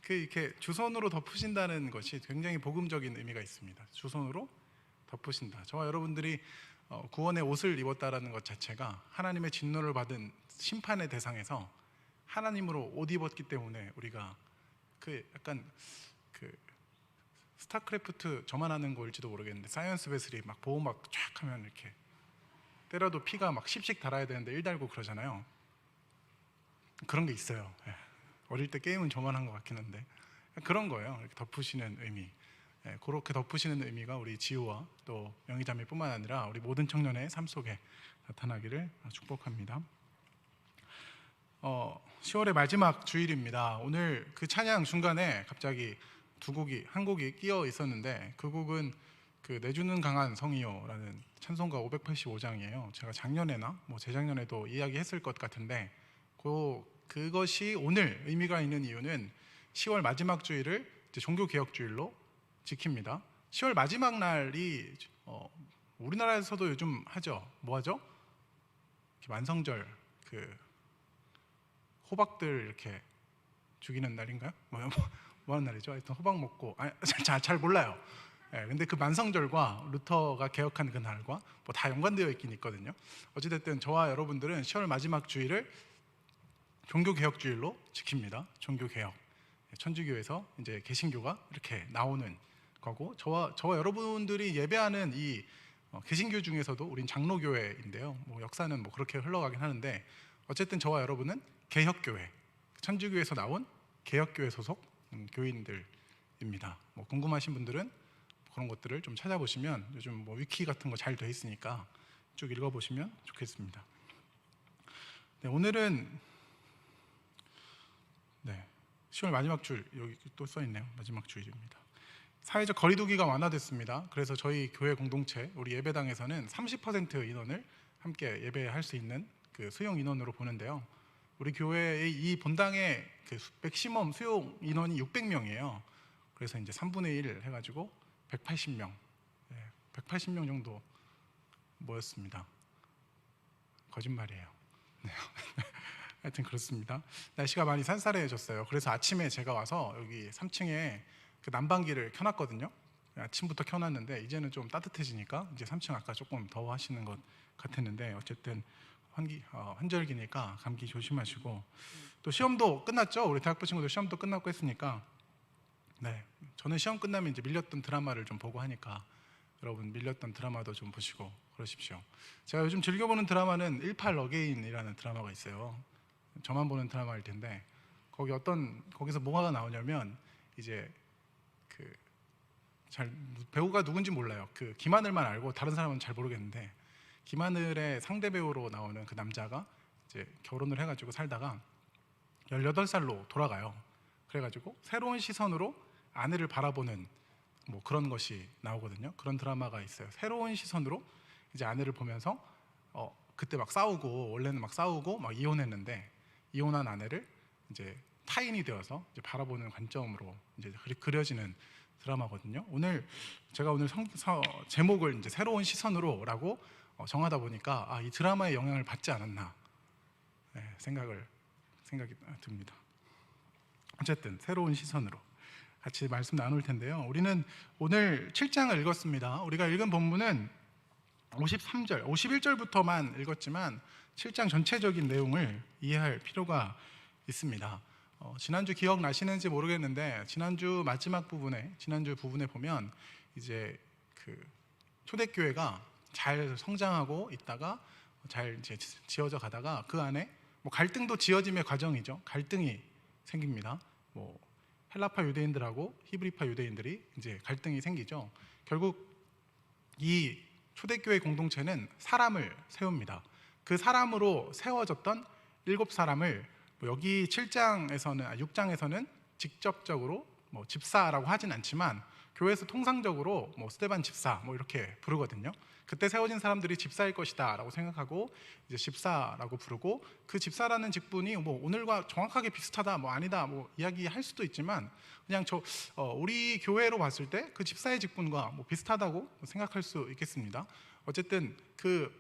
이렇게 주선으로 덮으신다는 것이 굉장히 복음적인 의미가 있습니다. 주선으로 덮으신다. 저와 여러분들이 구원의 옷을 입었다라는 것 자체가 하나님의 진노를 받은 심판의 대상에서 하나님으로 옷 입었기 때문에 우리가 약간 스타크래프트 저만 아는 거일지도 모르겠는데 사이언스 베슬이 막 보호막 쫙 하면 이렇게 때려도 피가 막 10씩 달아야 되는데 1 달고 그러잖아요. 그런 게 있어요. 어릴 때 게임은 저만 한 것 같긴 한데 그런 거예요. 이렇게 덮으시는 의미. 그렇게 덮으시는 의미가 우리 지우와 또 영희자매뿐만 아니라 우리 모든 청년의 삶 속에 나타나기를 축복합니다. 10월의 마지막 주일입니다. 오늘 그 찬양 중간에 갑자기 한 곡이 끼어 있었는데 그 곡은 내주는 강한 성이요라는 찬송가 585장이에요. 제가 작년에나 재작년에도 이야기했을 것 같은데 그것이 오늘 의미가 있는 이유는 10월 마지막 주일을 종교개혁주일로 지킵니다. 10월 마지막 날이 우리나라에서도 요즘 하죠. 뭐 하죠? 만성절 호박들 이렇게 죽이는 날인가요? 뭐 하는 날이죠? 하여튼 호박 먹고 잘 몰라요. 근데 그 만성절과 루터가 개혁한 그 날과 다 연관되어 있긴 있거든요. 어찌됐든 저와 여러분들은 10월 마지막 주일을 종교개혁주일로 지킵니다. 종교개혁. 천주교에서 이제 개신교가 이렇게 나오는 거고 저와 여러분들이 예배하는 이 개신교 중에서도 우린 장로교회인데요. 역사는 그렇게 흘러가긴 하는데 어쨌든 저와 여러분은 개혁교회, 천주교에서 나온 개혁교회 소속 교인들입니다. 궁금하신 분들은 그런 것들을 좀 찾아보시면 요즘 위키 같은 거 잘 돼 있으니까 쭉 읽어보시면 좋겠습니다. 네, 오늘은 10월 마지막 주일, 여기 또 써있네요. 마지막 주일입니다. 사회적 거리두기가 완화됐습니다. 그래서 저희 교회 공동체, 우리 예배당에서는 30% 인원을 함께 예배할 수 있는 수용 인원으로 보는데요. 우리 교회의 이 본당의 맥시멈 수용 인원이 600명이에요. 그래서 이제 3분의 1 해가지고 180명, 180명 정도 모였습니다. 거짓말이에요. 네. 하여튼 그렇습니다. 날씨가 많이 쌀쌀해졌어요. 그래서 아침에 제가 와서 여기 3층에 난방기를 켜놨거든요. 아침부터 켜놨는데 이제는 좀 따뜻해지니까 이제 3층 아까 조금 더워 하시는 것 같았는데 어쨌든 환절기니까 감기 조심하시고 또 시험도 끝났죠. 우리 대학부 친구들 시험도 끝났고 했으니까 저는 시험 끝나면 이제 밀렸던 드라마를 좀 보고 하니까 여러분 밀렸던 드라마도 좀 보시고 그러십시오. 제가 요즘 즐겨보는 드라마는 18 어게인이라는 드라마가 있어요. 저만 보는 드라마일 텐데 거기서 뭐가 나오냐면 이제 배우가 누군지 몰라요. 김하늘만 알고 다른 사람은 잘 모르겠는데 김하늘의 상대 배우로 나오는 그 남자가 이제 결혼을 해가지고 살다가 18살로 돌아가요. 그래가지고 새로운 시선으로 아내를 바라보는 그런 것이 나오거든요. 그런 드라마가 있어요. 새로운 시선으로 이제 아내를 보면서 그때 막 싸우고 원래는 막 싸우고 막 이혼했는데 이혼한 아내를 이제 타인이 되어서 이제 바라보는 관점으로 이제 그려지는 드라마거든요. 제가 제목을 이제 새로운 시선으로라고 정하다 보니까 이 드라마의 영향을 받지 않았나 생각이 듭니다. 어쨌든 새로운 시선으로 같이 말씀 나눌 텐데요. 우리는 오늘 7장을 읽었습니다. 우리가 읽은 본문은 53절, 51절부터만 읽었지만 7장 전체적인 내용을 이해할 필요가 있습니다. 지난주 기억나시는지 모르겠는데 지난주 부분에 보면 이제 초대교회가 잘 성장하고 있다가 잘 이제 지어져 가다가 그 안에 갈등도 지어짐의 과정이죠. 갈등이 생깁니다. 헬라파 유대인들하고 히브리파 유대인들이 이제 갈등이 생기죠. 결국 이 초대교회 공동체는 사람을 세웁니다. 그 사람으로 세워졌던 7사람을 여기 6장에서는 직접적으로 집사라고 하진 않지만 교회에서 통상적으로 스데반 집사 이렇게 부르거든요. 그때 세워진 사람들이 집사일 것이다 라고 생각하고 이제 집사라고 부르고 그 집사라는 직분이 오늘과 정확하게 비슷하다 아니다 이야기할 수도 있지만 그냥 우리 교회로 봤을 때 그 집사의 직분과 비슷하다고 생각할 수 있겠습니다. 어쨌든 그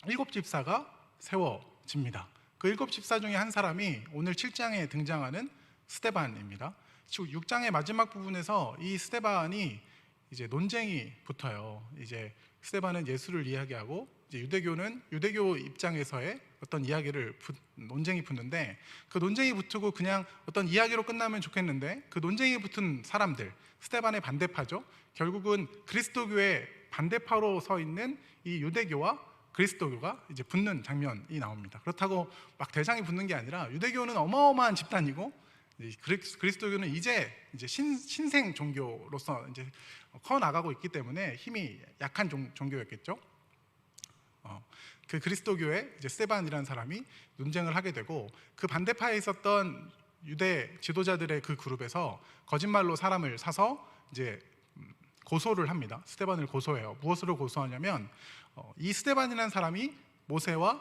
7집사가 세워집니다. 그 7집사 중에 한 사람이 오늘 7장에 등장하는 스데반입니다. 6장의 마지막 부분에서 이 스데반이 이제 논쟁이 붙어요. 이제 스데반은 예수를 이야기하고 이제 유대교는 유대교 입장에서의 어떤 이야기를 논쟁이 붙는데, 그 논쟁이 붙고 그냥 어떤 이야기로 끝나면 좋겠는데 그 논쟁이 붙은 사람들, 스데반의 반대파죠. 결국은 그리스도교의 반대파로 서 있는 이 유대교와 그리스도교가 이제 붙는 장면이 나옵니다. 그렇다고 막 대장이 붙는 게 아니라 유대교는 어마어마한 집단이고 그리스도교는 이제 신생 종교로서 이제 커 나가고 있기 때문에 힘이 약한 종교였겠죠. 그 그리스도교의 이제 스데반이라는 사람이 논쟁을 하게 되고, 그 반대파에 있었던 유대 지도자들의 그 그룹에서 거짓말로 사람을 사서 이제 고소를 합니다. 스데반을 고소해요. 무엇으로 고소하냐면 이 스데반이라는 사람이 모세와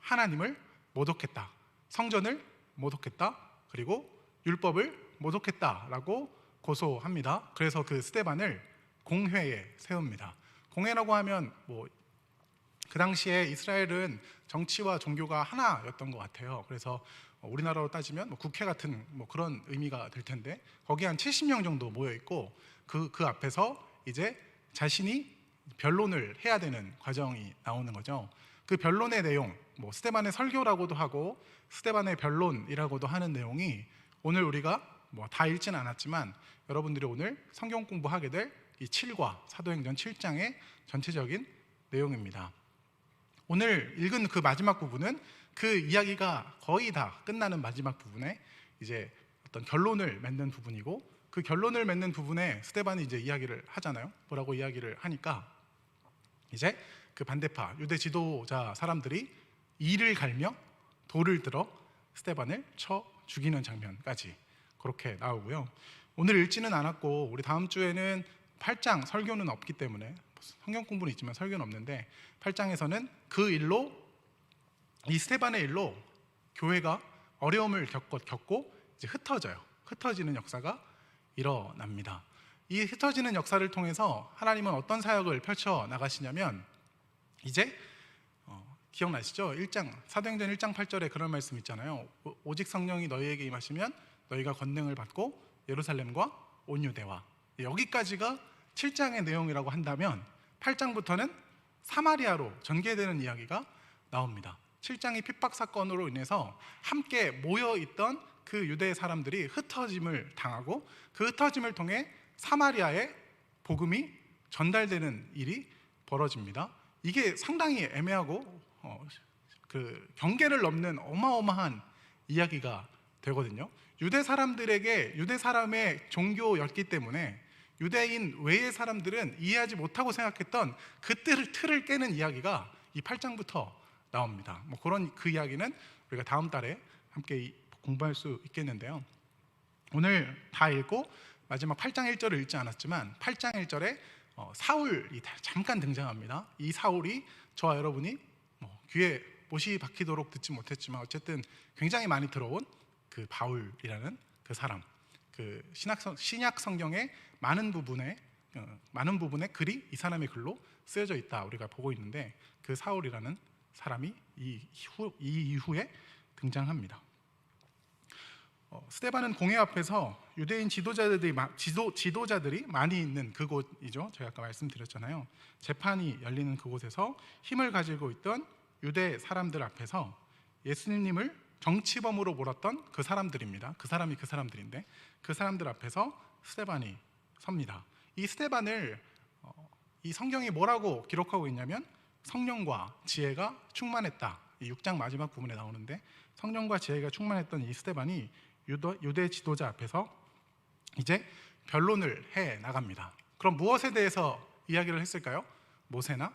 하나님을 모독했다, 성전을 모독했다, 그리고 율법을 모독했다라고 고소합니다. 그래서 그 스데반을 공회에 세웁니다. 공회라고 하면 그 당시에 이스라엘은 정치와 종교가 하나였던 것 같아요. 그래서 우리나라로 따지면 국회 같은 그런 의미가 될 텐데, 거기 한 70명 정도 모여 있고 그 앞에서 이제 자신이 변론을 해야 되는 과정이 나오는 거죠. 그 변론의 내용, 스데반의 설교라고도 하고 스데반의 변론이라고도 하는 내용이 오늘 우리가 다 읽지는 않았지만 여러분들이 오늘 성경 공부하게 될 이 7과 사도행전 7장의 전체적인 내용입니다. 오늘 읽은 그 마지막 부분은 그 이야기가 거의 다 끝나는 마지막 부분에 이제 어떤 결론을 맺는 부분이고, 그 결론을 맺는 부분에 스데반이 이제 이야기를 하잖아요. 뭐라고 이야기를 하니까 이제 그 반대파 유대 지도자 사람들이 이를 갈며 돌을 들어 스데반을 쳐 죽이는 장면까지 그렇게 나오고요. 오늘 읽지는 않았고 우리 다음 주에는 8장 설교는 없기 때문에, 성경 공부는 있지만 설교는 없는데 8장에서는 그 일로, 이 스데반의 일로 교회가 어려움을 겪고 이제 흩어지는 역사가 일어납니다. 이 흩어지는 역사를 통해서 하나님은 어떤 사역을 펼쳐 나가시냐면, 이제 기억나시죠? 사도행전 1장 8절에 그런 말씀 있잖아요. 오직 성령이 너희에게 임하시면 너희가 권능을 받고 예루살렘과 온 유대와, 여기까지가 7장의 내용이라고 한다면 8장부터는 사마리아로 전개되는 이야기가 나옵니다. 7장의 핍박 사건으로 인해서 함께 모여있던 그 유대 사람들이 흩어짐을 당하고 그 흩어짐을 통해 사마리아에 복음이 전달되는 일이 벌어집니다. 이게 상당히 애매하고 그 경계를 넘는 어마어마한 이야기가 되거든요. 유대 사람들에게 유대 사람의 종교였기 때문에 유대인 외의 사람들은 이해하지 못하고 생각했던 그 틀을 깨는 이야기가 이 8장부터 나옵니다. 그런 그 이야기는 우리가 다음 달에 함께 공부할 수 있겠는데요. 오늘 다 읽고 마지막 8장 1절을 읽지 않았지만 8장 1절에 사울이 잠깐 등장합니다. 이 사울이 저와 여러분이 귀에 못이 박히도록 듣지 못했지만 어쨌든 굉장히 많이 들어온 그 바울이라는 그 사람, 그 신약 성경의 많은 부분에 글이 이 사람의 글로 쓰여져 있다 우리가 보고 있는데, 그 사울이라는 사람이 이 이후에 등장합니다. 스데반은 공회 앞에서 유대인 지도자들이 많이 있는 그곳이죠. 제가 아까 말씀드렸잖아요. 재판이 열리는 그곳에서 힘을 가지고 있던 유대 사람들 앞에서 예수님을 정치범으로 몰았던 그 사람들입니다. 그 사람들인데 그 사람들 앞에서 스데반이 섭니다. 이 스데반을 이 성경이 뭐라고 기록하고 있냐면 성령과 지혜가 충만했다. 이 6장 마지막 부분에 나오는데 성령과 지혜가 충만했던 이 스데반이 유대 지도자 앞에서 이제 변론을 해 나갑니다. 그럼 무엇에 대해서 이야기를 했을까요? 모세나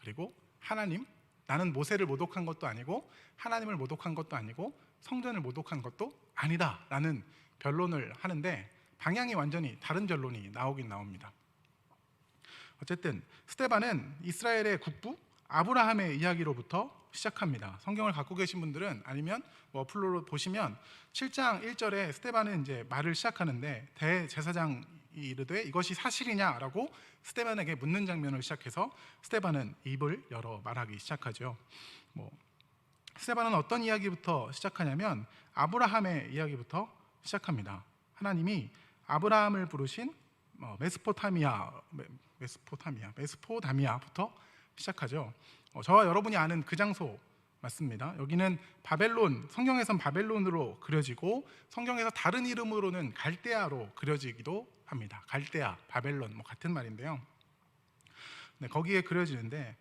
그리고 하나님, 나는 모세를 모독한 것도 아니고 하나님을 모독한 것도 아니고 성전을 모독한 것도 아니다 라는 변론을 하는데, 방향이 완전히 다른 변론이 나오긴 나옵니다. 어쨌든 스데반은 이스라엘의 국부 아브라함의 이야기로부터 시작합니다. 성경을 갖고 계신 분들은 아니면 어플로 보시면 7장 1절에 스데반은 이제 말을 시작하는데, 대제사장이 이르되 이것이 사실이냐라고 스데반에게 묻는 장면을 시작해서 스데반은 입을 열어 말하기 시작하죠. 스데반은 어떤 이야기부터 시작하냐면 아브라함의 이야기부터 시작합니다. 하나님이 아브라함을 부르신 메소포타미아부터 시작하죠. 저와 여러분이 아는 그 장소 맞습니다. 여기는 바벨론, 성경에선 바벨론으로 그려지고 성경에서 다른 이름으로는 갈대아로 그려지기도 합니다. 갈대아, 바벨론 같은 말인데요. 네, 거기에 그려지는데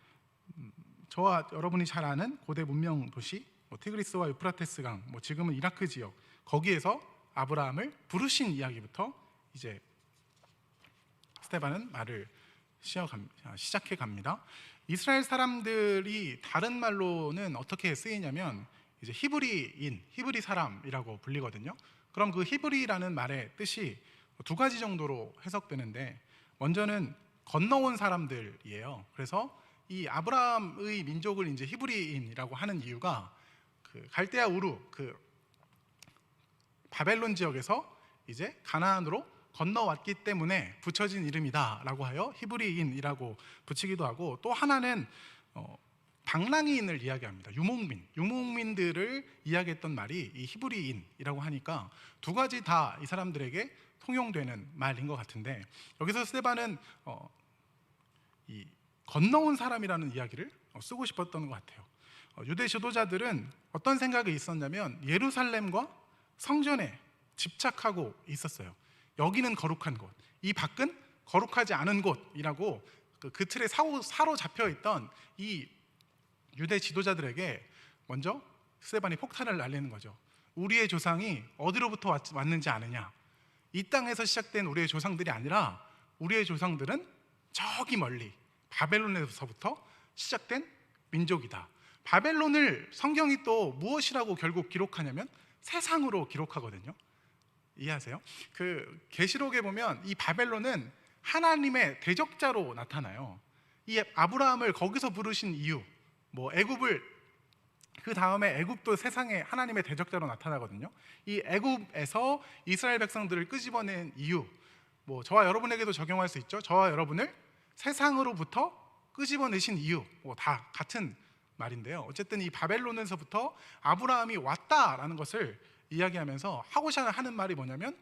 저와 여러분이 잘 아는 고대 문명 도시 티그리스와 유프라테스 강, 지금은 이라크 지역, 거기에서 아브라함을 부르신 이야기부터 이제 스데반은 말을 시작해 갑니다. 이스라엘 사람들이 다른 말로는 어떻게 쓰이냐면 이제 히브리 사람이라고 불리거든요. 그럼 그 히브리라는 말의 뜻이 두 가지 정도로 해석되는데, 먼저는 건너온 사람들이에요. 그래서 이 아브라함의 민족을 이제 히브리인이라고 하는 이유가 그 갈대아 우루, 그 바벨론 지역에서 이제 가나안으로 건너왔기 때문에 붙여진 이름이다라고 하여 히브리인이라고 붙이기도 하고, 또 하나는 방랑이인을 이야기합니다. 유목민들을 이야기했던 말이 이 히브리인이라고 하니까 두 가지 다 이 사람들에게 통용되는 말인 것 같은데, 여기서 스데반은 이 건너온 사람이라는 이야기를 쓰고 싶었던 것 같아요. 유대 지도자들은 어떤 생각이 있었냐면 예루살렘과 성전에 집착하고 있었어요. 여기는 거룩한 곳, 이 밖은 거룩하지 않은 곳이라고 그 틀에 사로잡혀 있던 이 유대 지도자들에게 먼저 스데반이 폭탄을 날리는 거죠. 우리의 조상이 어디로부터 왔는지 아느냐? 이 땅에서 시작된 우리의 조상들이 아니라 우리의 조상들은 저기 멀리 바벨론에서부터 시작된 민족이다. 바벨론을 성경이 또 무엇이라고 결국 기록하냐면 세상으로 기록하거든요. 이해하세요? 그 계시록에 보면 이 바벨론은 하나님의 대적자로 나타나요. 이 아브라함을 거기서 부르신 이유, 애굽을, 그 다음에 애굽도 세상에 하나님의 대적자로 나타나거든요. 이 애굽에서 이스라엘 백성들을 끄집어낸 이유, 저와 여러분에게도 적용할 수 있죠. 저와 여러분을 세상으로부터 끄집어내신 이유, 다 같은 말인데요. 어쨌든 이 바벨론에서부터 아브라함이 왔다라는 것을 이야기하면서 하고자 하는 말이 뭐냐면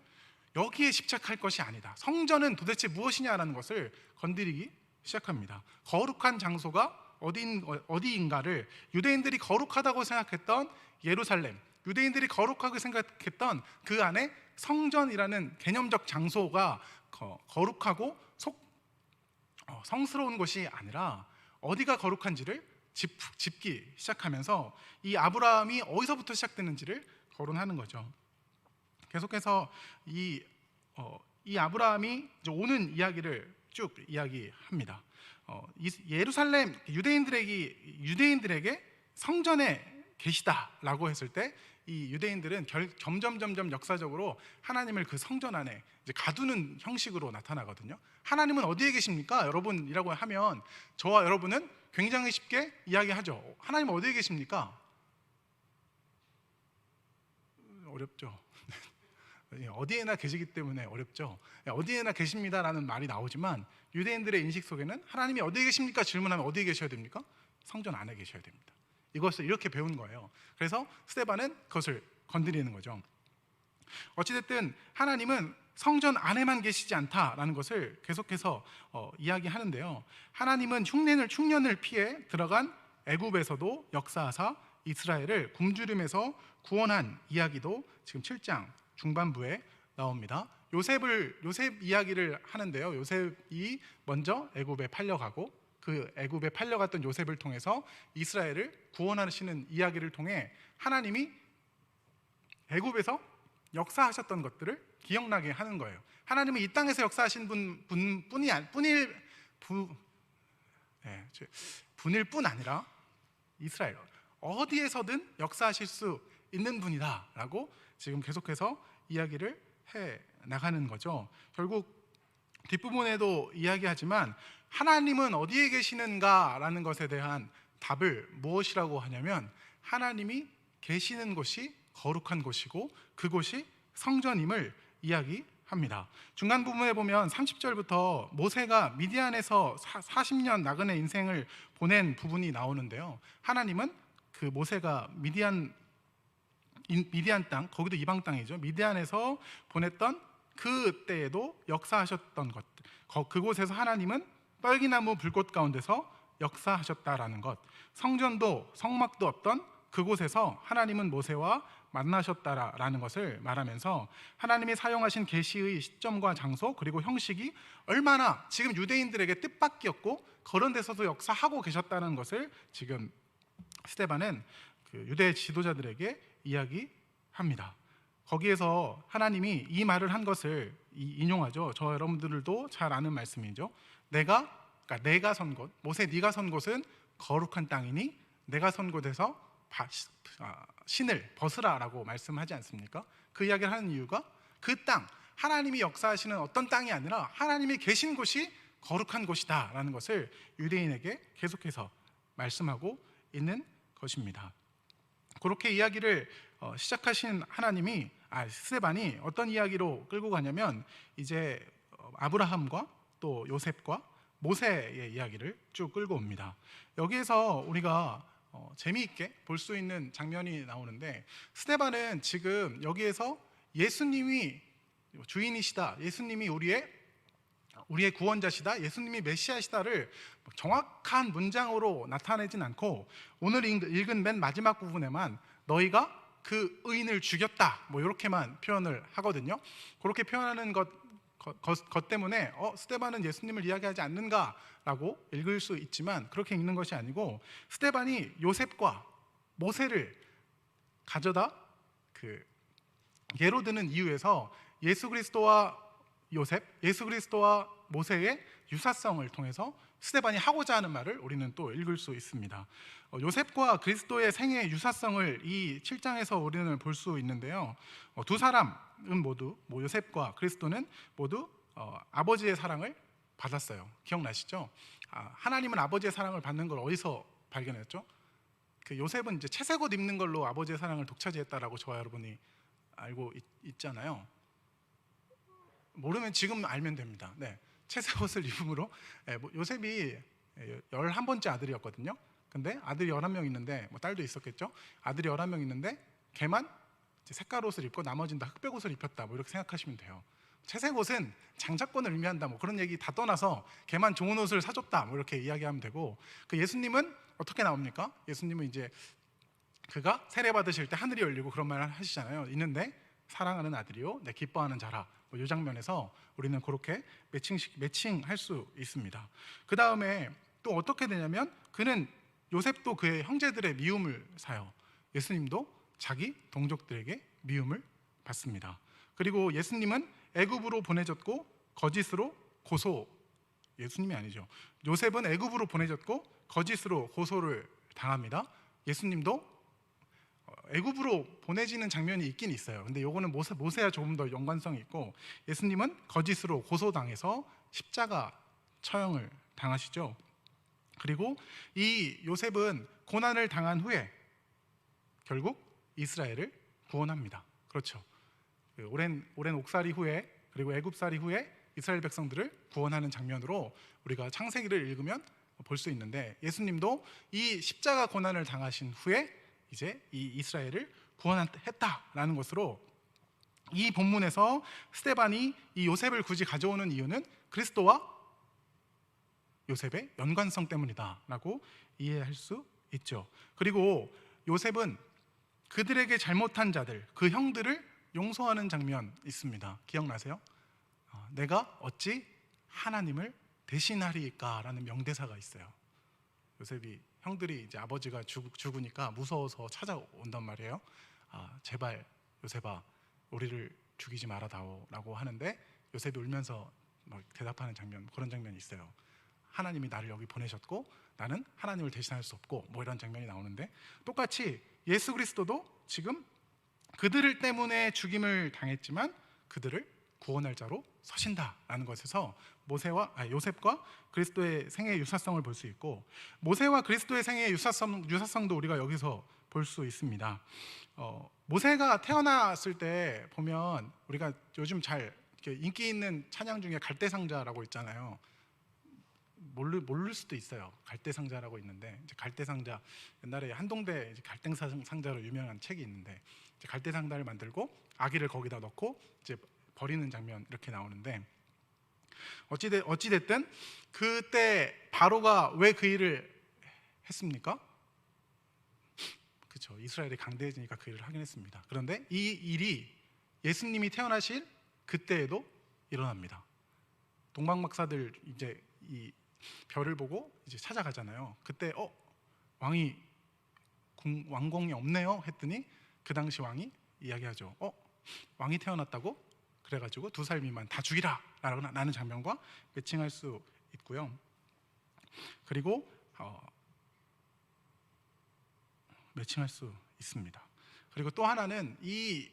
여기에 집착할 것이 아니다. 성전은 도대체 무엇이냐라는 것을 건드리기 시작합니다. 거룩한 장소가 어디인가를, 유대인들이 거룩하다고 생각했던 예루살렘, 유대인들이 거룩하게 생각했던 그 안에 성전이라는 개념적 장소가 거룩하고 성스러운 것이 아니라 어디가 거룩한지를 짚기 시작하면서 이 아브라함이 어디서부터 시작되는지를 거론하는 거죠. 계속해서 이 아브라함이 이제 오는 이야기를 쭉 이야기합니다. 예루살렘 유대인들에게 성전에 계시다라고 했을 때 이 유대인들은 점점 역사적으로 하나님을 그 성전 안에 이제 가두는 형식으로 나타나거든요. 하나님은 어디에 계십니까? 여러분이라고 하면 저와 여러분은 굉장히 쉽게 이야기하죠. 하나님 어디에 계십니까? 어렵죠. 어디에나 계시기 때문에 어렵죠. 어디에나 계십니다라는 말이 나오지만 유대인들의 인식 속에는 하나님이 어디에 계십니까? 질문하면 어디에 계셔야 됩니까? 성전 안에 계셔야 됩니다. 이것을 이렇게 배운 거예요. 그래서 스데반은 그것을 건드리는 거죠. 어찌됐든 하나님은 성전 안에만 계시지 않다라는 것을 계속해서 이야기하는데요. 하나님은 흉년을 피해 들어간 애굽에서도 역사하사 이스라엘을 굶주림에서 구원한 이야기도 지금 7장 중반부에 나옵니다. 요셉 이야기를 하는데요. 요셉이 먼저 애굽에 팔려가고 그 애굽에 팔려갔던 요셉을 통해서 이스라엘을 구원하시는 이야기를 통해 하나님이 애굽에서 역사하셨던 것들을 기억나게 하는 거예요. 하나님은 이 땅에서 역사하신 분일 뿐 아니라 이스라엘 어디에서든 역사하실 수 있는 분이다라고 지금 계속해서 이야기를 해 나가는 거죠. 결국 뒷부분에도 이야기하지만 하나님은 어디에 계시는가라는 것에 대한 답을 무엇이라고 하냐면 하나님이 계시는 곳이 거룩한 곳이고 그곳이 성전임을 이야기합니다. 중간 부분에 보면 30절부터 모세가 미디안에서 40년 나그네 인생을 보낸 부분이 나오는데요. 하나님은 그 모세가 미디안 땅, 거기도 이방 땅이죠. 미디안에서 보냈던 그때에도 역사하셨던 것, 그곳에서 하나님은 떨기나무 불꽃 가운데서 역사하셨다라는 것, 성전도 성막도 없던 그곳에서 하나님은 모세와 만나셨다라는 것을 말하면서 하나님이 사용하신 계시의 시점과 장소 그리고 형식이 얼마나 지금 유대인들에게 뜻밖이었고 그런 데서도 역사하고 계셨다는 것을 지금 스데반은 그 유대 지도자들에게 이야기합니다. 거기에서 하나님이 이 말을 한 것을 인용하죠. 저 여러분들도 잘 아는 말씀이죠. 내가 선 곳, 모세 네가 선 곳은 거룩한 땅이니 내가 선 곳에서 신을 벗으라라고 말씀하지 않습니까? 그 이야기를 하는 이유가 그 땅, 하나님이 역사하시는 어떤 땅이 아니라 하나님이 계신 곳이 거룩한 곳이다라는 것을 유대인에게 계속해서 말씀하고 있는 것입니다. 그렇게 이야기를 시작하신 하나님이 스데반이 어떤 이야기로 끌고 가냐면 이제 아브라함과 또 요셉과 모세의 이야기를 쭉 끌고 옵니다. 여기에서 우리가 재미있게 볼 수 있는 장면이 나오는데 스데반은 지금 여기에서 예수님이 주인이시다, 예수님이 우리의 구원자시다, 예수님이 메시아시다를 정확한 문장으로 나타내진 않고 오늘 읽은 맨 마지막 부분에만 너희가 그 의인을 죽였다 뭐 이렇게만 표현을 하거든요. 그렇게 표현하는 것 때문에 스데반은 예수님을 이야기하지 않는가라고 읽을 수 있지만 그렇게 읽는 것이 아니고 스데반이 요셉과 모세를 가져다 예로 드는 이유에서 예수 그리스도와 요셉, 예수 그리스도와 모세의 유사성을 통해서 스데반이 하고자 하는 말을 우리는 또 읽을 수 있습니다. 요셉과 그리스도의 생애의 유사성을 이 7장에서 우리는 볼 수 있는데요. 두 사람은 모두 요셉과 그리스도는 모두 아버지의 사랑을 받았어요. 기억나시죠? 하나님은 아버지의 사랑을 받는 걸 어디서 발견했죠? 그 요셉은 이제 채색 옷 입는 걸로 아버지의 사랑을 독차지했다라고 저와 여러분이 알고 있잖아요. 모르면 지금 알면 됩니다. 네, 채색 옷을 입음으로 요셉이 11번째 아들이었거든요. 근데 아들이 11명 있는데 딸도 있었겠죠. 아들이 11명 있는데 걔만 색깔 옷을 입고 나머지는 다 흑백 옷을 입혔다 이렇게 생각하시면 돼요. 채색 옷은 장자권을 의미한다 그런 얘기 다 떠나서 걔만 좋은 옷을 사줬다 이렇게 이야기하면 되고, 그 예수님은 어떻게 나옵니까? 예수님은 이제 그가 세례 받으실 때 하늘이 열리고 그런 말을 하시잖아요. 있는데 사랑하는 아들이요 내 기뻐하는 자라, 이 장면에서 우리는 그렇게 매칭할 수 있습니다. 그 다음에 또 어떻게 되냐면 그는 요셉도 그의 형제들의 미움을 사요. 예수님도 자기 동족들에게 미움을 받습니다. 그리고 예수님은 애굽으로 보내졌고 거짓으로 예수님이 아니죠. 요셉은 애굽으로 보내졌고 거짓으로 고소를 당합니다. 예수님도 애굽으로 보내지는 장면이 있긴 있어요. 근데 요거는 모세와 조금 더 연관성이 있고, 예수님은 거짓으로 고소당해서 십자가 처형을 당하시죠. 그리고 이 요셉은 고난을 당한 후에 결국 이스라엘을 구원합니다. 그렇죠. 오랜 옥살이 후에 그리고 애굽살이 후에 이스라엘 백성들을 구원하는 장면으로 우리가 창세기를 읽으면 볼 수 있는데, 예수님도 이 십자가 고난을 당하신 후에 이제 이 이스라엘을 구원했다라는 것으로 이 본문에서 스데반이 이 요셉을 굳이 가져오는 이유는 그리스도와 요셉의 연관성 때문이다라고 이해할 수 있죠. 그리고 요셉은 그들에게 잘못한 자들, 그 형들을 용서하는 장면 있습니다. 기억나세요? 내가 어찌 하나님을 대신하리까라는 명대사가 있어요. 요셉이 형들이 이제 아버지가 죽으니까 무서워서 찾아온단 말이에요. 제발 요셉아 우리를 죽이지 말아다오라고 하는데 요셉이 울면서 대답하는 장면, 그런 장면이 있어요. 하나님이 나를 여기 보내셨고 나는 하나님을 대신할 수 없고 이런 장면이 나오는데, 똑같이 예수 그리스도도 지금 그들을 때문에 죽임을 당했지만 그들을 구원할 자로 서신다라는 것에서 요셉과 그리스도의 생애의 유사성을 볼 수 있고, 모세와 그리스도의 생애의 유사성도 우리가 여기서 볼 수 있습니다. 모세가 태어났을 때 보면 우리가 요즘 잘 인기 있는 찬양 중에 갈대상자라고 있잖아요. 모를 수도 있어요. 갈대상자라고 있는데, 이제 갈대상자, 옛날에 한동대 갈대상자로 유명한 책이 있는데, 이제 갈대상자를 만들고 아기를 거기다 넣고 이제 버리는 장면 이렇게 나오는데, 어찌됐든 그때 바로가 왜 그 일을 했습니까? 그렇죠. 이스라엘이 강대해지니까 그 일을 하긴 했습니다. 그런데 이 일이 예수님이 태어나실 그때에도 일어납니다. 동방박사들 이제 이 별을 보고 이제 찾아가잖아요. 그때 왕궁이 없네요 했더니 그 당시 왕이 이야기하죠. 왕이 태어났다고? 그래가지고 2살 미만 다 죽이라 라는 장면과 매칭할 수 있고요. 그리고 매칭할 수 있습니다. 그리고 또 하나는 이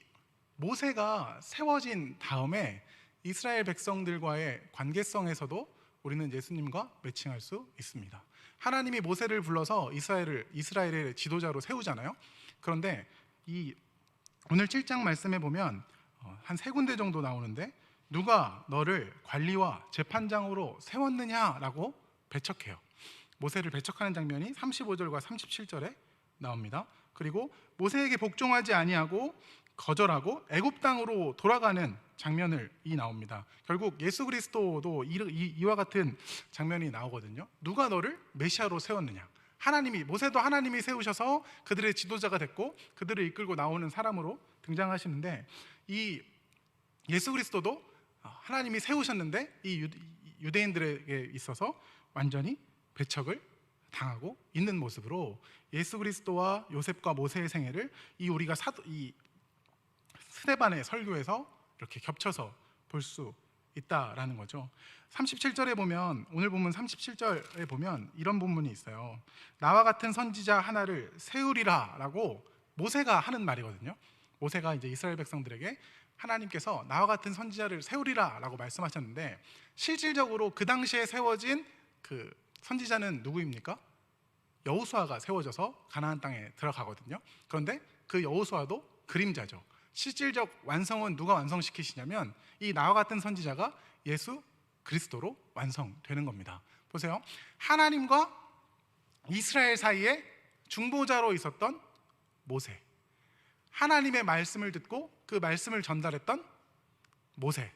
모세가 세워진 다음에 이스라엘 백성들과의 관계성에서도 우리는 예수님과 매칭할 수 있습니다. 하나님이 모세를 불러서 이스라엘의 지도자로 세우잖아요. 그런데 이 오늘 7장 말씀에 보면 한 3군데 정도 나오는데, 누가 너를 관리와 재판장으로 세웠느냐라고 배척해요. 모세를 배척하는 장면이 35절과 37절에 나옵니다. 그리고 모세에게 복종하지 아니하고 거절하고 애굽 땅으로 돌아가는 장면이 나옵니다. 결국 예수 그리스도도 이와 같은 장면이 나오거든요. 누가 너를 메시아로 세웠느냐? 모세도 하나님이 세우셔서 그들의 지도자가 됐고 그들을 이끌고 나오는 사람으로 등장하시는데, 이 예수 그리스도도 하나님이 세우셨는데 이 유대인들에게 있어서 완전히 배척을 당하고 있는 모습으로 예수 그리스도와 요셉과 모세의 생애를 우리가 이 스데반의 설교에서 이렇게 겹쳐서 볼 수 있다라는 거죠. 37절에 보면, 오늘 본문 37절에 보면 이런 본문이 있어요. 나와 같은 선지자 하나를 세우리라 라고 모세가 하는 말이거든요. 모세가 이제 이스라엘 백성들에게 하나님께서 나와 같은 선지자를 세우리라 라고 말씀하셨는데, 실질적으로 그 당시에 세워진 그 선지자는 누구입니까? 여호수아가 세워져서 가나안 땅에 들어가거든요. 그런데 그 여호수아도 그림자죠. 실질적 완성은 누가 완성시키시냐면 이 나와 같은 선지자가 예수 그리스도로 완성되는 겁니다. 보세요. 하나님과 이스라엘 사이에 중보자로 있었던 모세, 하나님의 말씀을 듣고 그 말씀을 전달했던 모세,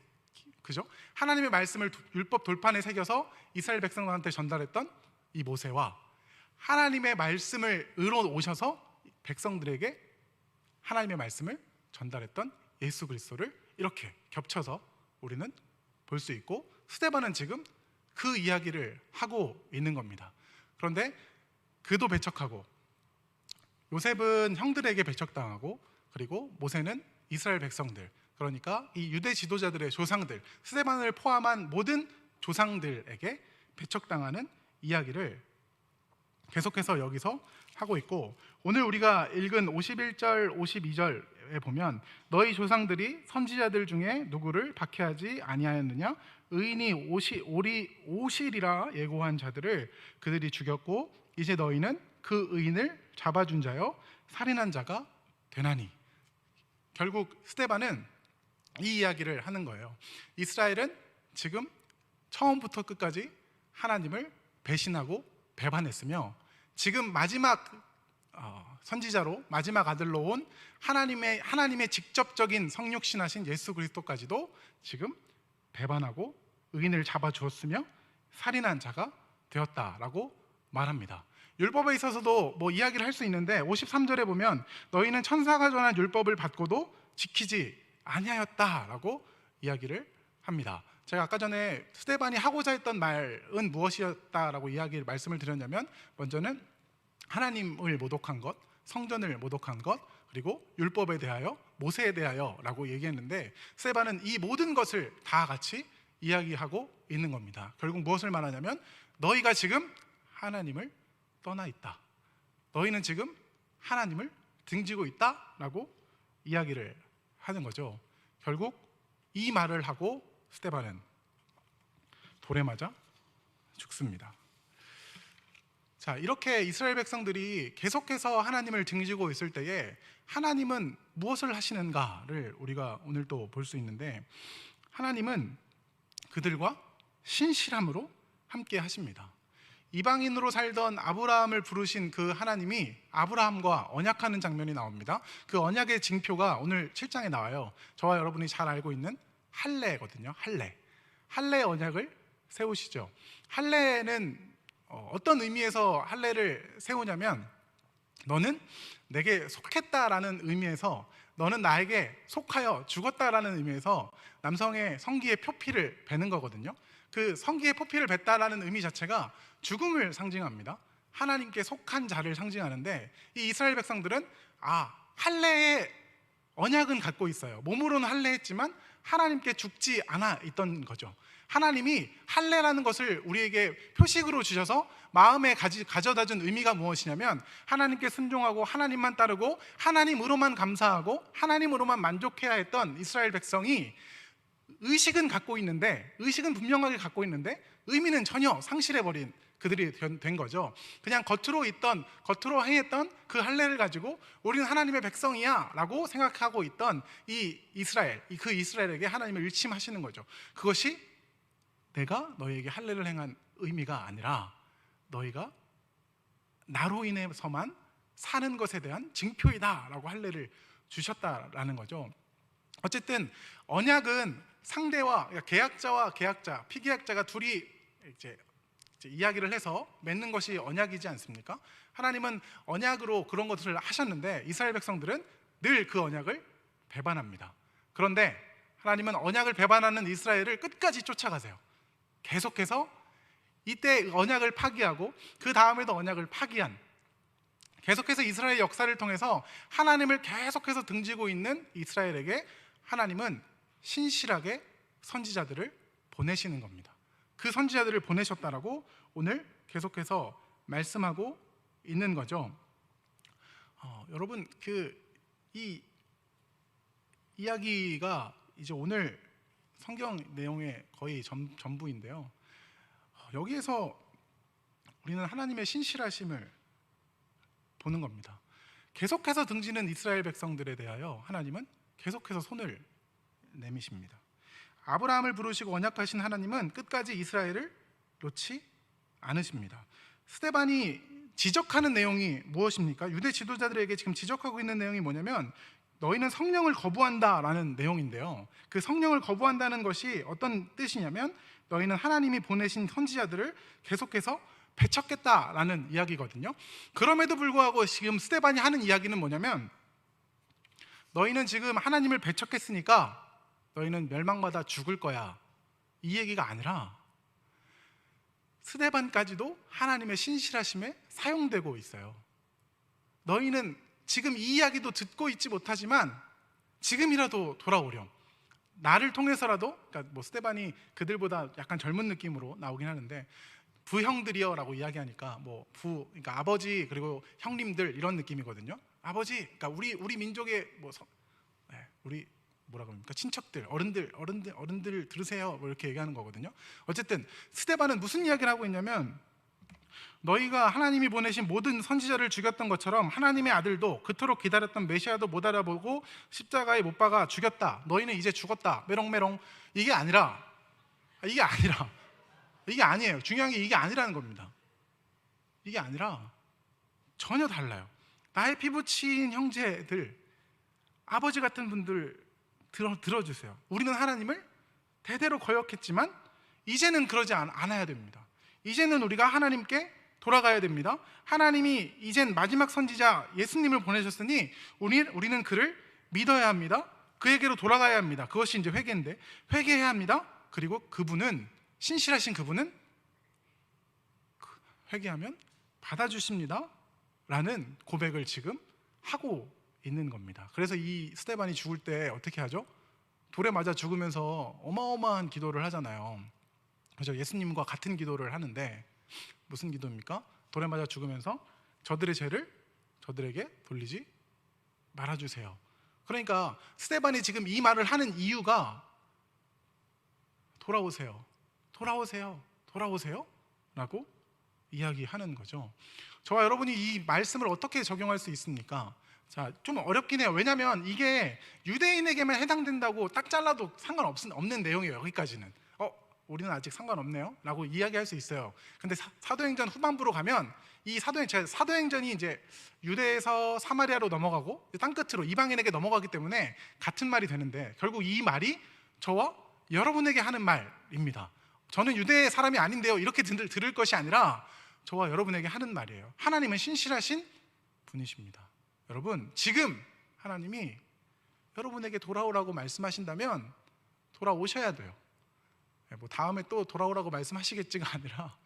그죠? 하나님의 말씀을 율법 돌판에 새겨서 이스라엘 백성들한테 전달했던 이 모세와 하나님의 말씀을 의로 오셔서 백성들에게 하나님의 말씀을 전달했던 예수 그리스도를 이렇게 겹쳐서 우리는 볼 수 있고, 스데반은 지금 그 이야기를 하고 있는 겁니다. 그런데 그도 배척하고, 요셉은 형들에게 배척당하고, 그리고 모세는 이스라엘 백성들, 그러니까 이 유대 지도자들의 조상들, 스데반을 포함한 모든 조상들에게 배척당하는 이야기를 계속해서 여기서 하고 있고, 오늘 우리가 읽은 51절, 52절에 보면 너희 조상들이 선지자들 중에 누구를 박해하지 아니하였느냐? 의인이 오시리라 예고한 자들을 그들이 죽였고 이제 너희는 그 의인을 잡아준 자여 살인한 자가 되나니. 결국 스데반은 이 이야기를 하는 거예요. 이스라엘은 지금 처음부터 끝까지 하나님을 배신하고 배반했으며, 지금 마지막 선지자로 마지막 아들로 온 하나님의 직접적인 성육신하신 예수 그리스도까지도 지금 배반하고 의인을 잡아주었으며 살인한 자가 되었다라고 말합니다. 율법에 있어서도 뭐 이야기를 할 수 있는데 53절에 보면 너희는 천사가 전한 율법을 받고도 지키지 아니하였다라고 이야기를 합니다. 제가 아까 전에 스데반이 하고자 했던 말은 무엇이었다라고 말씀을 드렸냐면, 먼저는 하나님을 모독한 것, 성전을 모독한 것, 그리고 율법에 대하여, 모세에 대하여 라고 얘기했는데, 스데반은 이 모든 것을 다 같이 이야기하고 있는 겁니다. 결국 무엇을 말하냐면 너희가 지금 하나님을 떠나 있다, 너희는 지금 하나님을 등지고 있다라고 이야기를 하는 거죠. 결국 이 말을 하고 스데반은 돌에 맞아 죽습니다. 자, 이렇게 이스라엘 백성들이 계속해서 하나님을 등지고 있을 때에 하나님은 무엇을 하시는가를 우리가 오늘 또 볼 수 있는데, 하나님은 그들과 신실함으로 함께 하십니다. 이방인으로 살던 아브라함을 부르신 그 하나님이 아브라함과 언약하는 장면이 나옵니다. 그 언약의 징표가 오늘 7장에 나와요. 저와 여러분이 잘 알고 있는 할례거든요. 할례 언약을 세우시죠. 할례는 어떤 의미에서 할례를 세우냐면, 너는 내게 속했다라는 의미에서, 너는 나에게 속하여 죽었다라는 의미에서 남성의 성기의 표피를 베는 거거든요. 그 성기의 표피를 뱉다라는 의미 자체가 죽음을 상징합니다. 하나님께 속한 자를 상징하는데, 이 이스라엘 백성들은 할례의 언약은 갖고 있어요. 몸으로는 할례했지만 하나님께 죽지 않아 있던 거죠. 하나님이 할례라는 것을 우리에게 표식으로 주셔서 마음에 가져다 준 의미가 무엇이냐면, 하나님께 순종하고 하나님만 따르고 하나님으로만 감사하고 하나님으로만 만족해야 했던 이스라엘 백성이 의식은 분명하게 갖고 있는데 의미는 전혀 상실해버린 그들이 된 거죠. 그냥 겉으로 행했던 그 할례를 가지고 우리는 하나님의 백성이야 라고 생각하고 있던 이 이스라엘에게 하나님을 일침하시는 거죠. 그것이 내가 너희에게 할례를 행한 의미가 아니라 너희가 나로 인해서만 사는 것에 대한 증표이다 라고 할례를 주셨다라는 거죠. 어쨌든 언약은 상대와, 계약자와 계약자, 피계약자가 둘이 이제 이야기를 해서 맺는 것이 언약이지 않습니까? 하나님은 언약으로 그런 것들을 하셨는데 이스라엘 백성들은 늘 그 언약을 배반합니다. 그런데 하나님은 언약을 배반하는 이스라엘을 끝까지 쫓아가세요. 계속해서 이때 언약을 파기하고 그 다음에도 언약을 파기한, 계속해서 이스라엘 역사를 통해서 하나님을 계속해서 등지고 있는 이스라엘에게 하나님은 신실하게 선지자들을 보내시는 겁니다. 그 선지자들을 보내셨다라고 오늘 계속해서 말씀하고 있는 거죠. 여러분, 이 이야기가 이제 오늘 성경 내용의 거의 전부인데요. 여기에서 우리는 하나님의 신실하심을 보는 겁니다. 계속해서 등지는 이스라엘 백성들에 대하여 하나님은 계속해서 손을 내미십니다. 아브라함을 부르시고 언약하신 하나님은 끝까지 이스라엘을 놓지 않으십니다. 스데반이 지적하는 내용이 무엇입니까? 유대 지도자들에게 지금 지적하고 있는 내용이 뭐냐면, 너희는 성령을 거부한다라는 내용인데요. 그 성령을 거부한다는 것이 어떤 뜻이냐면, 너희는 하나님이 보내신 선지자들을 계속해서 배척했다라는 이야기거든요. 그럼에도 불구하고 지금 스데반이 하는 이야기는 뭐냐면, 너희는 지금 하나님을 배척했으니까 너희는 멸망받아 죽을 거야, 이 얘기가 아니라 스데반까지도 하나님의 신실하심에 사용되고 있어요. 너희는 지금 이 이야기도 듣고 있지 못하지만 지금이라도 돌아오렴. 나를 통해서라도, 그러니까 스데반이 그들보다 약간 젊은 느낌으로 나오긴 하는데, 부형들이여라고 이야기하니까 그러니까 아버지 그리고 형님들 이런 느낌이거든요. 아버지, 그러니까 우리 민족의 우리 뭐라 그럽니까? 친척들, 어른들 들으세요. 이렇게 얘기하는 거거든요. 어쨌든 스데반은 무슨 이야기를 하고 있냐면, 너희가 하나님이 보내신 모든 선지자를 죽였던 것처럼 하나님의 아들도 그토록 기다렸던 메시아도 못 알아보고 십자가에 못 박아 죽였다. 너희는 이제 죽었다. 메롱메롱. 이게 아니에요. 중요한 게 이게 아니라는 겁니다. 이게 아니라 전혀 달라요. 나의 피부치인 형제들, 아버지 같은 분들 들어주세요. 우리는 하나님을 대대로 거역했지만 이제는 그러지 않아야 됩니다. 이제는 우리가 하나님께 돌아가야 됩니다. 하나님이 이젠 마지막 선지자 예수님을 보내셨으니 우리는 그를 믿어야 합니다. 그에게로 돌아가야 합니다. 그것이 이제 회개인데, 회개해야 합니다. 그리고 그분은, 신실하신 그분은 회개하면 받아주십니다 라는 고백을 지금 하고 있는 겁니다. 그래서 이 스데반이 죽을 때 어떻게 하죠? 돌에 맞아 죽으면서 어마어마한 기도를 하잖아요. 그래서 예수님과 같은 기도를 하는데, 무슨 기도입니까? 돌에 맞아 죽으면서 저들의 죄를 저들에게 돌리지 말아주세요. 그러니까 스데반이 지금 이 말을 하는 이유가 돌아오세요 라고 이야기하는 거죠. 저와 여러분이 이 말씀을 어떻게 적용할 수 있습니까? 자, 좀 어렵긴 해요. 왜냐하면 이게 유대인에게만 해당된다고 딱 잘라도 상관없는 내용이에요. 여기까지는 우리는 아직 상관없네요 라고 이야기할 수 있어요. 근데 사도행전 후반부로 가면 이 사도행전이 이제 유대에서 사마리아로 넘어가고 땅끝으로 이방인에게 넘어가기 때문에 같은 말이 되는데, 결국 이 말이 저와 여러분에게 하는 말입니다. 저는 유대 사람이 아닌데요, 이렇게 들을 것이 아니라 저와 여러분에게 하는 말이에요. 하나님은 신실하신 분이십니다. 여러분, 지금 하나님이 여러분에게 돌아오라고 말씀하신다면 돌아오셔야 돼요. 뭐 다음에 또 돌아오라고 말씀하시겠지가 아니라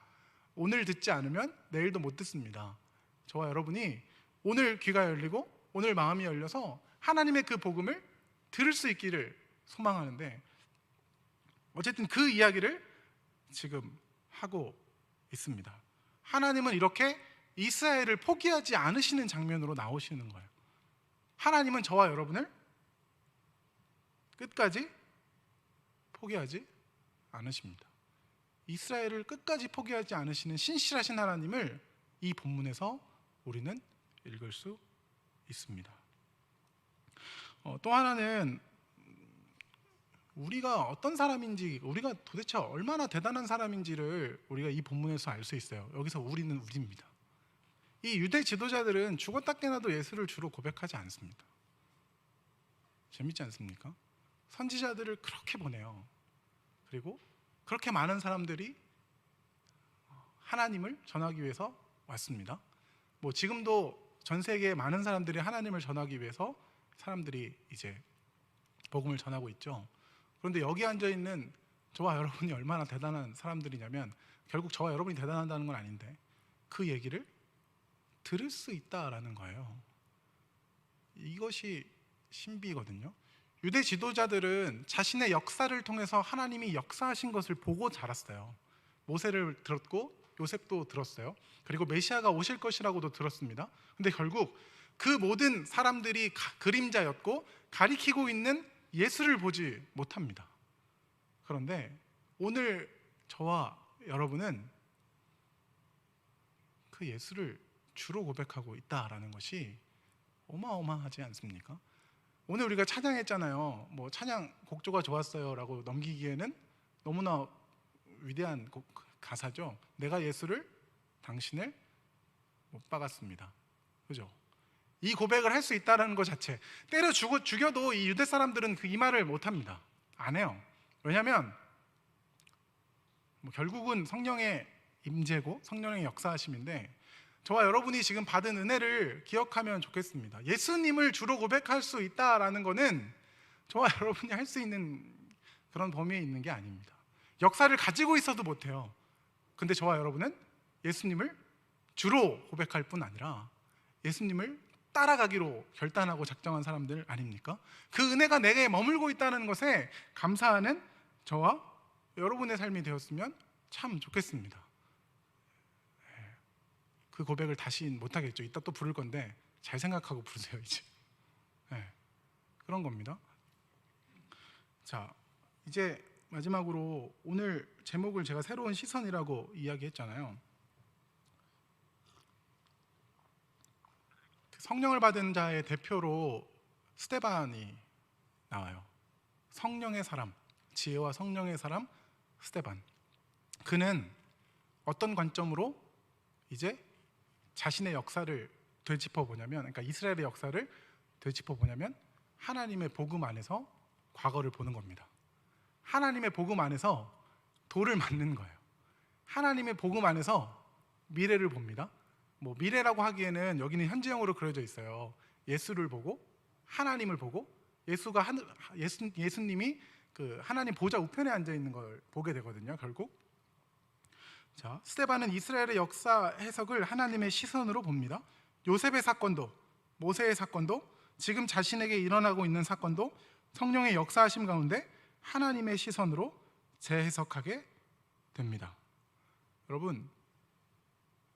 오늘 듣지 않으면 내일도 못 듣습니다. 저와 여러분이 오늘 귀가 열리고 오늘 마음이 열려서 하나님의 그 복음을 들을 수 있기를 소망하는데, 어쨌든 그 이야기를 지금 하고 있습니다. 하나님은 이렇게 이스라엘을 포기하지 않으시는 장면으로 나오시는 거예요. 하나님은 저와 여러분을 끝까지 포기하지 않으십니다. 이스라엘을 끝까지 포기하지 않으시는 신실하신 하나님을 이 본문에서 우리는 읽을 수 있습니다. 또 하나는 우리가 어떤 사람인지, 우리가 도대체 얼마나 대단한 사람인지를 우리가 이 본문에서 알 수 있어요. 여기서 우리는 우리입니다. 이 유대 지도자들은 죽었다 깨나도 예수를 주로 고백하지 않습니다. 재밌지 않습니까? 선지자들을 그렇게 보내요. 그리고 그렇게 많은 사람들이 하나님을 전하기 위해서 왔습니다. 뭐 지금도 전 세계에 많은 사람들이 하나님을 전하기 위해서 사람들이 이제 복음을 전하고 있죠. 그런데 여기 앉아 있는 저와 여러분이 얼마나 대단한 사람들이냐면, 결국 저와 여러분이 대단하다는 건 아닌데 그 얘기를 들을 수 있다라는 거예요. 이것이 신비거든요. 유대 지도자들은 자신의 역사를 통해서 하나님이 역사하신 것을 보고 자랐어요. 모세를 들었고 요셉도 들었어요. 그리고 메시아가 오실 것이라고도 들었습니다. 근데 결국 그 모든 사람들이 그림자였고 가리키고 있는 예수를 보지 못합니다. 그런데 오늘 저와 여러분은 그 예수를 주로 고백하고 있다라는 것이 어마어마하지 않습니까? 오늘 우리가 찬양했잖아요. 뭐 찬양 곡조가 좋았어요라고 넘기기에는 너무나 위대한 가사죠. 내가 예수를, 당신을 못 박았습니다. 그죠? 이 고백을 할 수 있다는 것 자체, 때려 죽여도 이 유대 사람들은 이 말을 못합니다. 안 해요. 왜냐하면 결국은 성령의 임재고 성령의 역사하심인데, 저와 여러분이 지금 받은 은혜를 기억하면 좋겠습니다. 예수님을 주로 고백할 수 있다라는 것은 저와 여러분이 할 수 있는 그런 범위에 있는 게 아닙니다. 역사를 가지고 있어도 못해요. 근데 저와 여러분은 예수님을 주로 고백할 뿐 아니라 예수님을 따라가기로 결단하고 작정한 사람들 아닙니까? 그 은혜가 내게 머물고 있다는 것에 감사하는 저와 여러분의 삶이 되었으면 참 좋겠습니다. 그 고백을 다시 못하겠죠. 이따 또 부를 건데 잘 생각하고 부르세요 이제. 그런 겁니다. 자, 이제 마지막으로 오늘 제목을 제가 새로운 시선이라고 이야기했잖아요. 성령을 받은 자의 대표로 스데반이 나와요. 성령의 사람, 지혜와 성령의 사람 스데반. 그는 어떤 관점으로 이제 자신의 역사를 되짚어 보냐면, 그러니까 이스라엘의 역사를 되짚어 보냐면 하나님의 복음 안에서 과거를 보는 겁니다. 하나님의 복음 안에서 돌을 맞는 거예요. 하나님의 복음 안에서 미래를 봅니다. 뭐 미래라고 하기에는 여기는 현재형으로 그려져 있어요. 예수를 보고 하나님을 보고 예수님이 그 하나님 보좌 우편에 앉아 있는 걸 보게 되거든요. 결국 자, 스데반은 이스라엘의 역사 해석을 하나님의 시선으로 봅니다. 요셉의 사건도, 모세의 사건도, 지금 자신에게 일어나고 있는 사건도 성령의 역사하심 가운데 하나님의 시선으로 재해석하게 됩니다. 여러분,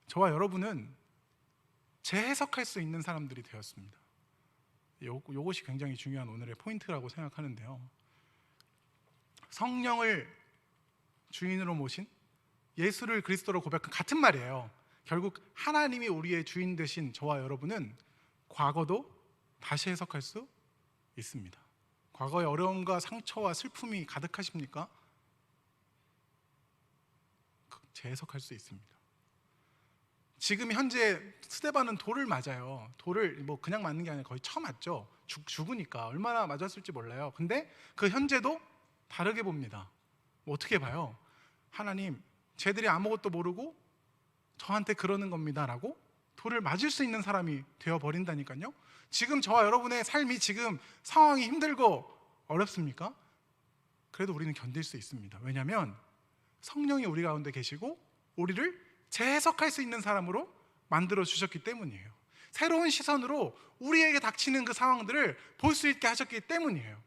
저와 여러분은 재해석할 수 있는 사람들이 되었습니다. 이것이 굉장히 중요한 오늘의 포인트라고 생각하는데요. 성령을 주인으로 모신 예수를 그리스도로 고백한 같은 말이에요. 결국 하나님이 우리의 주인 되신 저와 여러분은 과거도 다시 해석할 수 있습니다. 과거의 어려움과 상처와 슬픔이 가득하십니까? 재해석할 수 있습니다. 지금 현재 스데반은 돌을 맞아요. 돌을 뭐 그냥 맞는 게 아니라 거의 쳐맞죠. 죽으니까 얼마나 맞았을지 몰라요. 근데 그 현재도 다르게 봅니다. 어떻게 봐요? 하나님, 쟤들이 아무것도 모르고 저한테 그러는 겁니다 라고 돌을 맞을 수 있는 사람이 되어버린다니까요. 지금 저와 여러분의 삶이 지금 상황이 힘들고 어렵습니까? 그래도 우리는 견딜 수 있습니다. 왜냐하면 성령이 우리 가운데 계시고 우리를 재해석할 수 있는 사람으로 만들어 주셨기 때문이에요. 새로운 시선으로 우리에게 닥치는 그 상황들을 볼 수 있게 하셨기 때문이에요.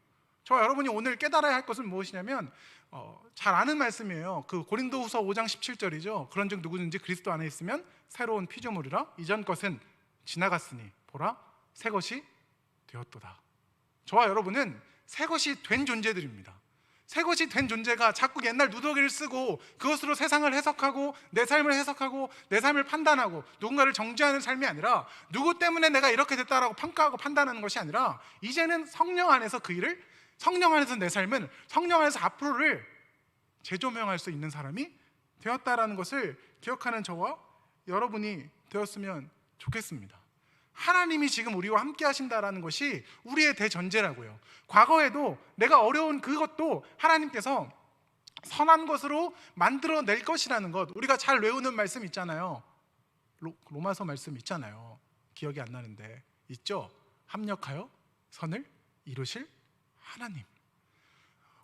저와 여러분이 오늘 깨달아야 할 것은 무엇이냐면 잘 아는 말씀이에요. 그 고린도후서 5장 17절이죠. 그런즉 누구든지 그리스도 안에 있으면 새로운 피조물이라 이전 것은 지나갔으니 보라 새 것이 되었도다. 저와 여러분은 새 것이 된 존재들입니다. 새 것이 된 존재가 자꾸 옛날 누더기를 쓰고 그것으로 세상을 해석하고 내 삶을 해석하고 내 삶을 판단하고 누군가를 정죄하는 삶이 아니라 누구 때문에 내가 이렇게 됐다라고 평가하고 판단하는 것이 아니라 이제는 성령 안에서 그 일을, 성령 안에서 내 삶은, 성령 안에서 앞으로를 재조명할 수 있는 사람이 되었다라는 것을 기억하는 저와 여러분이 되었으면 좋겠습니다. 하나님이 지금 우리와 함께 하신다라는 것이 우리의 대전제라고요. 과거에도 내가 어려운 그것도 하나님께서 선한 것으로 만들어낼 것이라는 것, 우리가 잘 외우는 말씀 있잖아요. 로마서 말씀 있잖아요. 기억이 안 나는데 있죠? 합력하여 선을 이루실 하나님.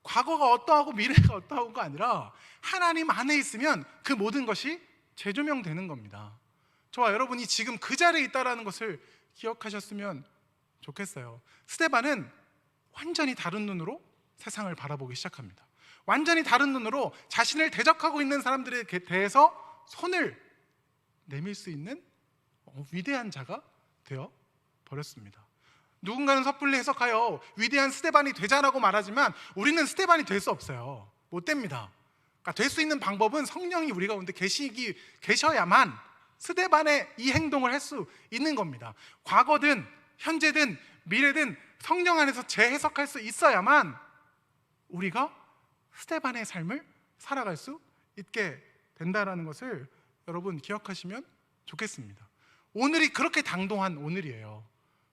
과거가 어떠하고 미래가 어떠하고가 아니라 하나님 안에 있으면 그 모든 것이 재조명되는 겁니다. 저와 여러분이 지금 그 자리에 있다는 것을 기억하셨으면 좋겠어요. 스데반은 완전히 다른 눈으로 세상을 바라보기 시작합니다. 완전히 다른 눈으로 자신을 대적하고 있는 사람들에 대해서 손을 내밀 수 있는 위대한 자가 되어 버렸습니다. 누군가는 섣불리 해석하여 위대한 스데반이 되자라고 말하지만 우리는 스데반이 될 수 없어요. 못 됩니다. 그러니까 될 수 있는 방법은 성령이 우리 가운데 계셔야만 스데반의 이 행동을 할 수 있는 겁니다. 과거든 현재든 미래든 성령 안에서 재해석할 수 있어야만 우리가 스데반의 삶을 살아갈 수 있게 된다는 것을 여러분 기억하시면 좋겠습니다. 오늘이 그렇게 당동한 오늘이에요.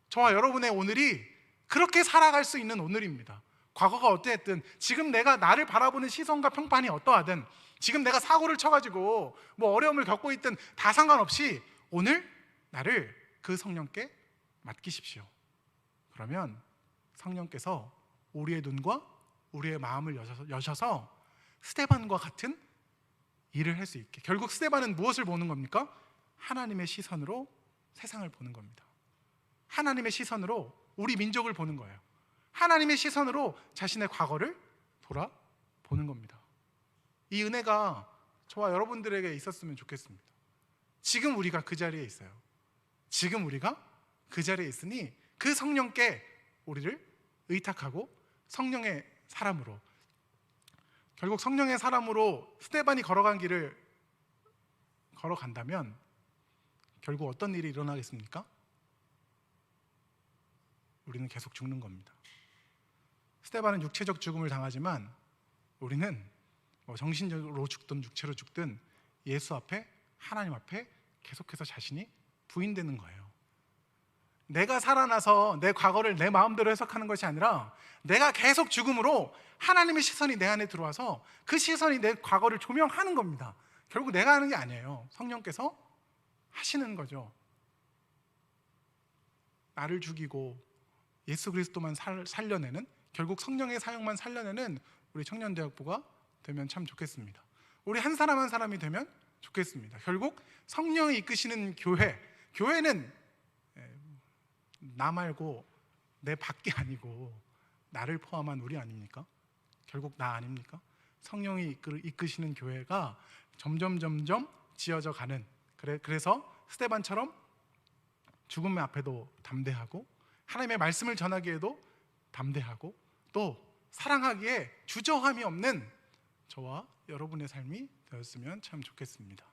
저와 여러분의 오늘이 그렇게 살아갈 수 있는 오늘입니다. 과거가 어땠든 지금 내가 나를 바라보는 시선과 평판이 어떠하든 지금 내가 사고를 쳐가지고 뭐 어려움을 겪고 있든 다 상관없이 오늘 나를 그 성령께 맡기십시오. 그러면 성령께서 우리의 눈과 우리의 마음을 여셔서 스데반과 같은 일을 할 수 있게, 결국 스데반은 무엇을 보는 겁니까? 하나님의 시선으로 세상을 보는 겁니다. 하나님의 시선으로 우리 민족을 보는 거예요. 하나님의 시선으로 자신의 과거를 돌아보는 겁니다. 이 은혜가 저와 여러분들에게 있었으면 좋겠습니다. 지금 우리가 그 자리에 있어요. 지금 우리가 그 자리에 있으니 그 성령께 우리를 의탁하고 성령의 사람으로, 결국 성령의 사람으로 스데반이 걸어간 길을 걸어간다면 결국 어떤 일이 일어나겠습니까? 우리는 계속 죽는 겁니다. 스데반은 육체적 죽음을 당하지만 우리는 정신적으로 죽든 육체로 죽든 예수 앞에, 하나님 앞에 계속해서 자신이 부인되는 거예요. 내가 살아나서 내 과거를 내 마음대로 해석하는 것이 아니라 내가 계속 죽음으로 하나님의 시선이 내 안에 들어와서 그 시선이 내 과거를 조명하는 겁니다. 결국 내가 하는 게 아니에요. 성령께서 하시는 거죠. 나를 죽이고 예수 그리스도만 살려내는, 결국 성령의 사역만 살려내는 우리 청년대학부가 되면 참 좋겠습니다. 우리 한 사람 한 사람이 되면 좋겠습니다. 결국 성령이 이끄시는 교회는 나 말고 내 밖이 아니고 나를 포함한 우리 아닙니까? 결국 나 아닙니까? 성령이 이끄시는 교회가 점점 지어져 가는, 그래서 스데반처럼 죽음의 앞에도 담대하고 하나님의 말씀을 전하기에도 담대하고 또 사랑하기에 주저함이 없는 저와 여러분의 삶이 되었으면 참 좋겠습니다.